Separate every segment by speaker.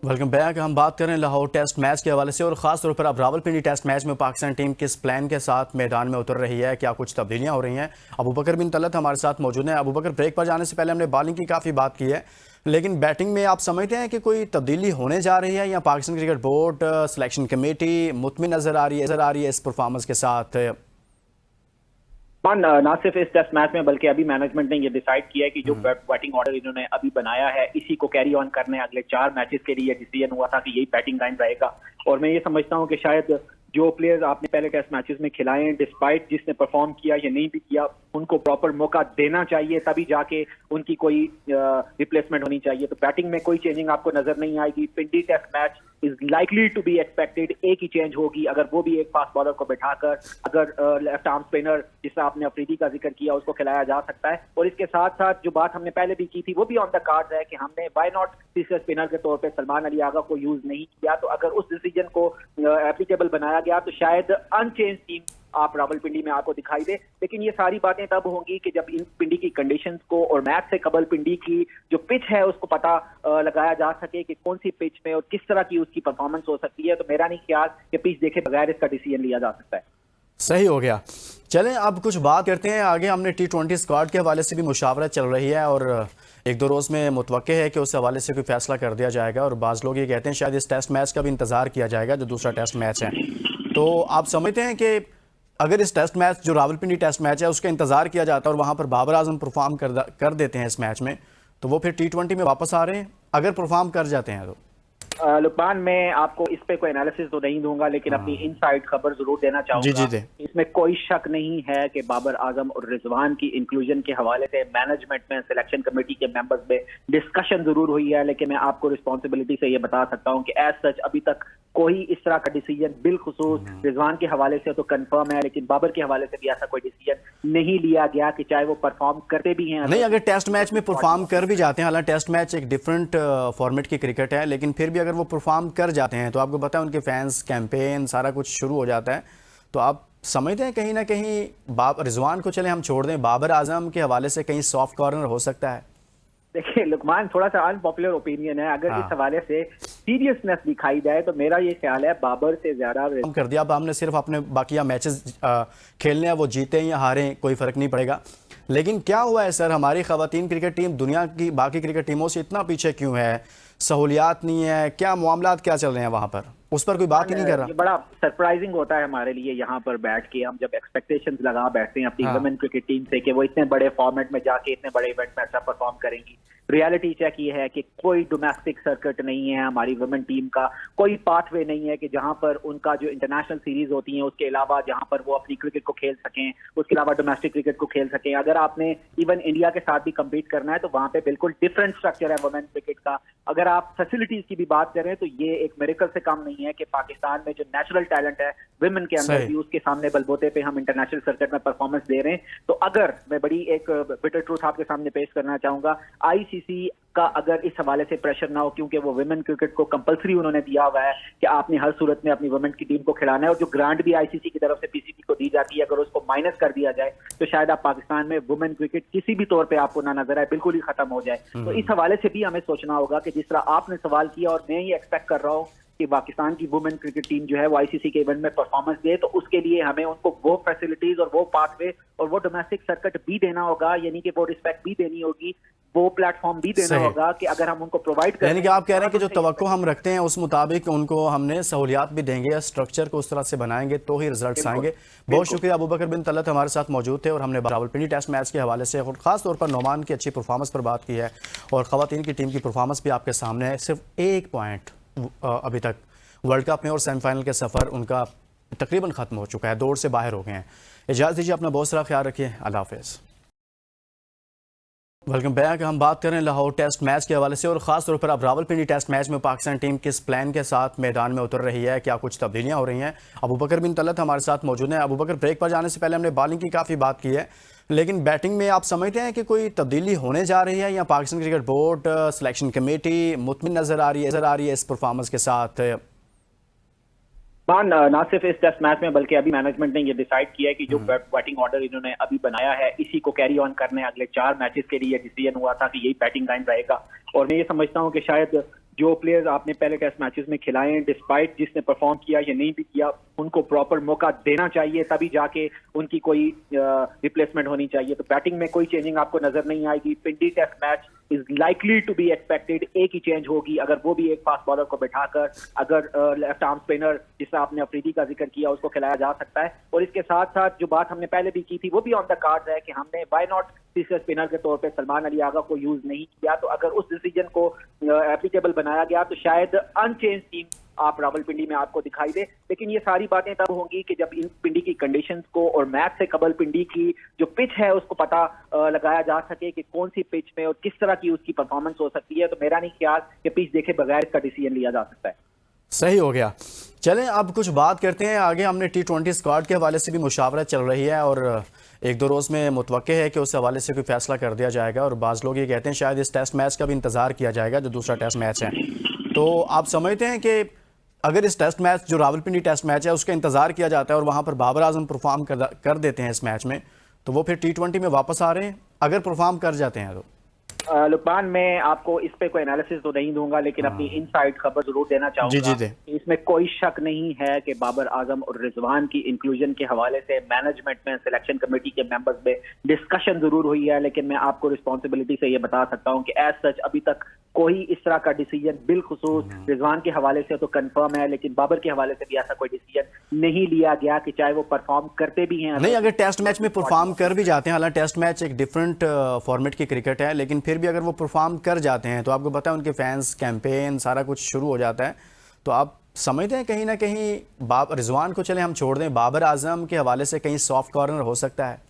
Speaker 1: Welcome back. हम बात करें लाहौर टेस्ट मैच के हवाले से और ख़ास तौर पर अब रावलपिंडी टेस्ट मैच में पाकिस्तान टीम किस प्लान के साथ मैदान में उतर रही है, क्या कुछ तब्दीलियां हो रही हैं। अबू बकर बिन तलत हमारे साथ मौजूद हैं। अबू बकर, ब्रेक पर जाने से पहले हमने बॉलिंग की काफ़ी बात की है, लेकिन बैटिंग में आप समझते हैं कि कोई तब्दीली होने जा रही है या Pakistan cricket board selection committee मुतमिन नज़र आ रही है इस परफॉर्मेंस के साथ?
Speaker 2: ना सिर्फ इस टेस्ट मैच में बल्कि अभी मैनेजमेंट ने ये डिसाइड किया है कि जो बैटिंग ऑर्डर इन्होंने अभी बनाया है इसी को कैरी ऑन करने अगले 4 मैचेस के लिए डिसीजन हुआ था कि यही बैटिंग लाइन रहेगा। और मैं ये समझता हूँ कि शायद जो प्लेयर्स आपने पहले टेस्ट मैचेस में खिलाए हैं, डिस्पाइट जिसने परफॉर्म किया या नहीं भी किया, उनको प्रॉपर मौका देना चाहिए, तभी जाके उनकी कोई रिप्लेसमेंट होनी चाहिए। तो बैटिंग में कोई चेंजिंग आपको नजर नहीं आएगी। Pindi test match is likely to be expected, एक ही चेंज होगी, अगर वो भी एक फास्ट बॉलर को बिठाकर अगर लेफ्ट आर्म स्पिनर जिससे आपने अफरीदी का जिक्र किया उसको खिलाया जा सकता है। और इसके साथ साथ जो बात हमने पहले भी की थी वो भी ऑन द कार्ड है कि हमने व्हाई नॉट तीसरे स्पिनर के तौर पे सलमान अली आगा को यूज नहीं किया। तो अगर उस डिसीजन को एप्लीकेबल बनाया गया तो शायद अनचेंज टीम आप रावलपिंडी में आपको दिखाई दे। लेकिन ये सारी बातें तब होंगी कि जब इन पिंडी की कंडीशंस को और मैच से कबल पिंडी की जो पिच है उसको पता लगाया जा सके कि कौन सी पिच में और किस तरह की उसकी परफॉर्मेंस हो सकती है। तो मेरा नहीं ख्याल कि पिच देखे बगैर इसका डिसीजन लिया जा सकता है।
Speaker 1: सही हो गया। चलें अब कुछ बात करते हैं आगे। हमने T20 स्क्वाड के हवाले से भी मुशावरत चल रही है और 1-2 रोज़ में मुतवक्के है कि उस हवाले से कोई फैसला कर दिया जाएगा। और बाज़ लोग ये कहते हैं शायद इस टेस्ट मैच का भी इंतज़ार किया जाएगा जो दूसरा टेस्ट मैच है। तो आप समझते हैं कि अगर इस टेस्ट मैच जो रावलपिंडी टेस्ट मैच है उसका इंतज़ार किया जाता है और वहाँ पर बाबर आजम परफॉर्म कर देते हैं इस मैच में, तो वो फिर T20 में वापस आ रहे हैं अगर परफॉर्म कर जाते हैं तो?
Speaker 2: लुकमान, मैं आपको इस पे कोई एनालिसिस तो नहीं दूंगा, लेकिन अपनी इनसाइड खबर जरूर देना चाहूंगा।
Speaker 1: जी।
Speaker 2: इसमें कोई शक नहीं है कि बाबर आजम और रिजवान की इंक्लूजन के हवाले से मैनेजमेंट में सिलेक्शन कमेटी के मेंबर्स में डिस्कशन जरूर हुई है, लेकिन मैं आपको रिस्पॉन्सिबिलिटी से ये बता सकता हूं कि एज सच अभी तक कोई इस तरह का डिसीजन बिलखुसूस रिजवान के हवाले से तो कंफर्म है, लेकिन बाबर के हवाले से भी ऐसा कोई डिसीजन नहीं लिया गया कि चाहे वो परफॉर्म करते भी हैं
Speaker 1: नहीं। अगर टेस्ट मैच में परफॉर्म कर भी जाते हैं, हालांकि टेस्ट मैच एक डिफरेंट फॉर्मेट की क्रिकेट है, लेकिन फिर भी अगर वो परफॉर्म कर जाते हैं तो आपको पता है उनके फैंस कैंपेन सारा कुछ शुरू हो जाता है। तो आप समझते हैं कहीं ना कहीं रिजवान को चले हम छोड़ दें, बाबर आजम के हवाले से कहीं सॉफ्ट कॉर्नर हो सकता है?
Speaker 2: देखिए लुकमान, थोड़ा सा अनपॉपुलर ओपिनियन है, अगर इस हवाले से सीरियसनेस दिखाई जाए तो मेरा ये ख्याल है बाबर से ज्यादा
Speaker 1: कर दिया। अब हमने सिर्फ अपने बाकिया मैचेस खेलने हैं, वो जीते या हारें कोई फर्क नहीं पड़ेगा। लेकिन क्या हुआ है सर, हमारी खवातीन क्रिकेट टीम दुनिया की बाकी क्रिकेट टीमों से इतना पीछे क्यों है? सहूलियात नहीं है क्या? मामलात क्या चल रहे हैं वहां पर? उस पर कोई बात ही नहीं कर रहा।
Speaker 2: ये बड़ा सरप्राइजिंग होता है हमारे लिए यहाँ पर बैठ के, हम जब एक्सपेक्टेशंस लगा बैठते हैं अपनी वुमेन क्रिकेट टीम से कि वो इतने बड़े फॉर्मेट में जाके इतने बड़े इवेंट में अच्छा परफॉर्म करेंगी। रियलिटी चेक ये है कि कोई डोमेस्टिक सर्किट नहीं है हमारी वुमेन टीम का, कोई पाथवे नहीं है कि जहां पर उनका जो इंटरनेशनल सीरीज होती है उसके अलावा जहां पर वो अपनी क्रिकेट को खेल सकें, उसके अलावा डोमेस्टिक क्रिकेट को खेल सकें। अगर आपने इवन इंडिया के साथ भी कम्पीट करना है तो वहां पे बिल्कुल डिफरेंट स्ट्रक्चर है वुमेन क्रिकेट का। अगर आप फैसिलिटीज की भी बात करें तो ये एक मिरेकल से कम नहीं है कि पाकिस्तान में जो नेचुरल टैलेंट है विमेन के अंदर भी, उसके सामने बलबूते पे हम इंटरनेशनल सर्किट में परफॉर्मेंस दे रहे हैं। तो अगर मैं बड़ी एक बिटर ट्रूथ आपके सामने पेश करना चाहूंगा, आईसीसी का अगर इस हवाले से प्रेशर ना हो, क्योंकि वो वुमेन क्रिकेट को कंपलसरी उन्होंने दिया हुआ है कि आपने हर सूरत में अपनी वुमेन की टीम को खिलाना है, और जो ग्रांट भी आईसीसी की तरफ से पीसीबी को दी जाती है अगर उसको माइनस कर दिया जाए तो शायद आप पाकिस्तान में वुमेन क्रिकेट किसी भी तौर पे आपको ना नजर आए, बिल्कुल ही खत्म हो जाए। तो इस हवाले से भी हमें सोचना होगा कि जिस तरह आपने सवाल किया और मैं ये एक्सपेक्ट कर रहा हूँ कि पाकिस्तान की वुमेन क्रिकेट टीम जो है वो आईसीसी के इवेंट में परफॉर्मेंस दे, तो उसके लिए हमें उनको वो फैसिलिटीज और वो पाथवे और वो डोमेस्टिक सर्किट भी देना होगा, यानी कि वो रिस्पेक्ट भी देनी होगी, वो प्लेटफॉर्म भी देना होगा कि अगर हम उनको प्रोवाइड करें।
Speaker 1: यानी कि आप कह रहे हैं कि जो तवक्को हम रखते हैं उस मुताबिक उनको हमने सहूलियात भी देंगे या स्ट्रक्चर को उस तरह से बनाएंगे तो ही रिजल्ट्स आएंगे। बहुत शुक्रिया। अबू बकर बिन तलत हमारे साथ मौजूद थे और हमने रावलपिंडी टेस्ट मैच के हवाले से और खास तौर पर नोमान की अच्छी परफॉर्मेंस पर बात की है और खवातीन की टीम की परफॉर्मेंस भी आपके सामने है। सिर्फ एक पॉइंट अभी तक वर्ल्ड कप में और सेमीफाइनल के सफ़र उनका तकरीबन ख़त्म हो चुका है, दौड़ से बाहर हो गए हैं। इजाज़त दीजिए, अपना बहुत सारा ख्याल रखिए। अल्लाह हाफ़िज़। Welcome back. हम बात करें लाहौर टेस्ट मैच के हवाले से और ख़ास तौर पर अब रावलपिंडी टेस्ट मैच में पाकिस्तान टीम किस प्लान के साथ मैदान में उतर रही है, क्या कुछ तब्दीलियां हो रही हैं। अबू बकर बिन तलत हमारे साथ मौजूद हैं। अबू बकर, ब्रेक पर जाने से पहले हमने बॉलिंग की काफ़ी बात की है, लेकिन बैटिंग में आप समझते हैं कि कोई तब्दीली होने जा रही है या Pakistan cricket board selection committee मुतमिन नज़र आ रही है इस परफॉर्मेंस के साथ?
Speaker 2: ना सिर्फ इस टेस्ट मैच में बल्कि अभी मैनेजमेंट ने ये डिसाइड किया है कि जो बैटिंग ऑर्डर इन्होंने अभी बनाया है इसी को कैरी ऑन करने अगले 4 मैचेस के लिए डिसीजन हुआ था कि यही बैटिंग लाइन रहेगा। और मैं ये समझता हूँ कि शायद जो प्लेयर्स आपने पहले टेस्ट मैचेस में खिलाए हैं, डिस्पाइट जिसने परफॉर्म किया या नहीं भी किया, उनको प्रॉपर मौका देना चाहिए, तभी जाके उनकी कोई रिप्लेसमेंट होनी चाहिए। तो बैटिंग में कोई चेंजिंग आपको नजर नहीं आएगी। Pindi test match is likely to be expected, एक ही चेंज होगी, अगर वो भी एक फास्ट बॉलर को बिठाकर, अगर लेफ्ट आर्म स्पिनर जिससे आपने अफरीदी का जिक्र किया उसको खिलाया जा सकता है। और इसके साथ साथ जो बात हमने पहले भी की थी वो भी ऑन द कार्ड है कि हमने व्हाई नॉट तीसरे स्पिनर के तौर पे सलमान अली आगा को यूज नहीं किया। तो अगर उस डिसीजन को एप्लीकेबल बनाया गया तो शायद अनचेंज टीम आप रावलपिंडी में आपको दिखाई दे। लेकिन ये सारी बातें तब होंगी कि जब इन पिंडी की कंडीशंस को और मैच से कबल पिंडी की जो पिच है उसको पता लगाया जा सके कि कौन सी पिच में और किस तरह की उसकी परफॉर्मेंस हो सकती है। तो मेरा नहीं ख्याल कि पिच देखे बगैर इसका डिसीजन लिया जा सकता है।
Speaker 1: सही हो गया। चलें अब कुछ बात करते हैं आगे। हमने T20 स्क्वाड के हवाले से भी मुशावरत चल रही है और एक दो रोज़ में मुतवक्के है कि उस हवाले से कोई फैसला कर दिया जाएगा। और बाज़ लोग ये कहते हैं शायद इस टेस्ट मैच का भी इंतज़ार किया जाएगा जो दूसरा टेस्ट मैच है। तो आप समझते हैं कि अगर इस टेस्ट मैच जो रावलपिंडी टेस्ट मैच है उसका इंतज़ार किया जाता है और वहाँ पर बाबर आजम परफॉर्म कर देते हैं इस मैच में, तो वो फिर T20 में वापस आ रहे हैं अगर परफॉर्म कर जाते हैं तो?
Speaker 2: लुकमान, मैं आपको इस पे कोई एनालिसिस तो नहीं दूंगा, लेकिन अपनी इनसाइड खबर जरूर देना चाहूंगा।
Speaker 1: जी।
Speaker 2: इसमें कोई शक नहीं है कि बाबर आजम और रिजवान की इंक्लूजन के हवाले से मैनेजमेंट में, सिलेक्शन कमेटी के मेंबर्स में डिस्कशन जरूर हुई है, लेकिन मैं आपको रिस्पॉन्सिबिलिटी से ये बता सकता हूं कि एज सच अभी तक कोई इस तरह का डिसीजन बिलखुसूस रिजवान के हवाले से तो कंफर्म है, लेकिन बाबर के हवाले से भी ऐसा कोई डिसीजन नहीं लिया गया कि चाहे वो परफॉर्म करते भी हैं।
Speaker 1: नहीं, अगर टेस्ट मैच में परफॉर्म कर भी जाते हैं, हालांकि टेस्ट मैच एक डिफरेंट फॉर्मेट की क्रिकेट है, लेकिन फिर भी अगर वो परफॉर्म कर जाते हैं तो आपको पता है उनके फैंस, कैंपेन, सारा कुछ शुरू हो जाता है। तो आप समझते हैं कहीं ना कहीं रिजवान को चले हम छोड़ दें, बाबर आजम के हवाले से कहीं सॉफ्ट कॉर्नर हो सकता है?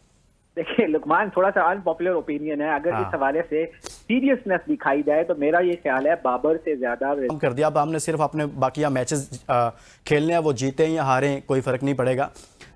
Speaker 2: देखिए लुकमान, थोड़ा सा अनपॉपुलर ओपिनियन है, अगर इस हवाले से सीरियसनेस दिखाई जाए तो मेरा ये ख्याल है बाबर से ज्यादा
Speaker 1: कर दिया। अब हमने सिर्फ अपने बाकी मैचेस खेलने हैं, वो जीते या हारें कोई फर्क नहीं पड़ेगा।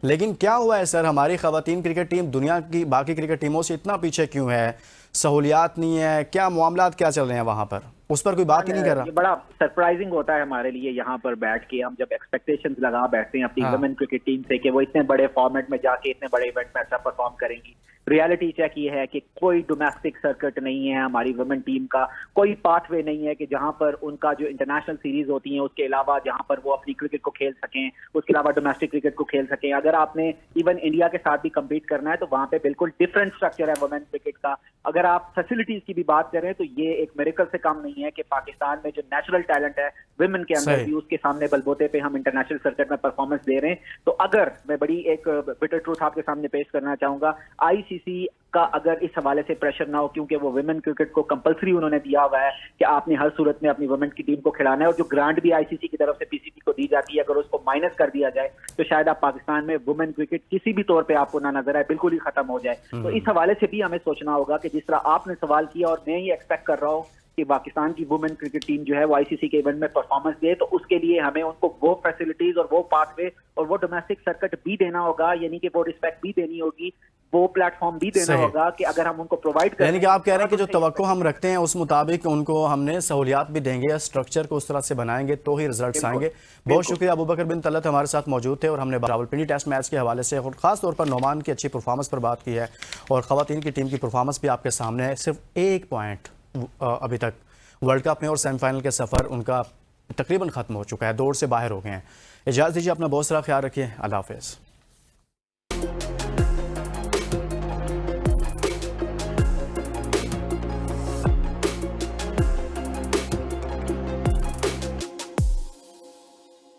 Speaker 1: लेकिन क्या हुआ है सर, हमारी खवातीन क्रिकेट टीम दुनिया की बाकी क्रिकेट टीमों से इतना पीछे क्यों है? सहूलियात नहीं है क्या? मामलात क्या चल रहे हैं वहां पर? उस पर कोई बात ही नहीं कर रहा।
Speaker 2: ये बड़ा सरप्राइजिंग होता है हमारे लिए यहाँ पर बैठ के, हम जब एक्सपेक्टेशंस लगा बैठते हैं अपनी वुमेन क्रिकेट टीम से कि वो इतने बड़े फॉर्मेट में जाके इतने बड़े इवेंट में अच्छा परफॉर्म करेंगी। रियलिटी चेक ये है कि कोई डोमेस्टिक सर्किट नहीं है हमारी वुमेन टीम का, कोई पाथवे नहीं है कि जहां पर उनका जो इंटरनेशनल सीरीज होती है उसके अलावा जहां पर वो अपनी क्रिकेट को खेल सकें, उसके अलावा डोमेस्टिक क्रिकेट को खेल सकें। अगर आपने इवन इंडिया के साथ भी कम्पीट करना है तो वहां पे बिल्कुल डिफरेंट स्ट्रक्चर है वुमेन क्रिकेट का। अगर आप फैसिलिटीज की भी बात करें तो ये एक मिरेकल से कम नहीं है कि पाकिस्तान में जो नेचुरल टैलेंट है विमेन के अंदर भी, उसके सामने बलबूते पे हम इंटरनेशनल सर्किट में परफॉर्मेंस दे रहे हैं। तो अगर मैं बड़ी एक बिटर ट्रूथ आपके सामने पेश करना चाहूंगा, आईसीसी का अगर इस हवाले से प्रेशर ना हो, क्योंकि वो वुमेन क्रिकेट को कंपलसरी उन्होंने दिया हुआ है कि आपने हर सूरत में अपनी वुमेन की टीम को खिलाना है, और जो ग्रांट भी आईसीसी की तरफ से पीसीबी को दी जाती है अगर उसको माइनस कर दिया जाए तो शायद आप पाकिस्तान में वुमेन क्रिकेट किसी भी तौर पे आपको ना नजर आए, बिल्कुल ही खत्म हो जाए। तो इस हवाले से भी हमें सोचना होगा कि जिस तरह आपने सवाल किया और मैं ये एक्सपेक्ट कर रहा हूँ कि पाकिस्तान की वुमेन क्रिकेट टीम जो है वो आईसीसी के इवेंट में परफॉर्मेंस दे, तो उसके लिए हमें उनको वो फैसिलिटीज और वो पाथवे और वो डोमेस्टिक सर्किट भी देना होगा, यानी कि वो रिस्पेक्ट भी देनी होगी, वो प्लेटफॉर्म भी देना होगा कि अगर हम उनको प्रोवाइड करें।
Speaker 1: यानी कि आप कह रहे हैं कि जो तवक्को हम रखते हैं उस मुताबिक उनको हमने सहूलियात भी देंगे या स्ट्रक्चर को उस तरह से बनाएंगे तो ही रिजल्ट्स आएंगे। बहुत शुक्रिया। अबू बकर बिन तलत हमारे साथ मौजूद थे और हमने रावलपिंडी टेस्ट मैच के हवाले से और खास तौर पर नोमान की अच्छी परफॉर्मेंस पर बात की है और खवातीन की टीम की परफॉर्मेंस भी आपके सामने है। सिर्फ एक पॉइंट अभी तक वर्ल्ड कप में और सेमीफाइनल के सफ़र उनका तकरीबन ख़त्म हो चुका है, दौड़ से बाहर हो गए हैं। इजाज़त दीजिए, अपना बहुत सारा ख्याल रखिए। अल्लाह हाफ़िज़।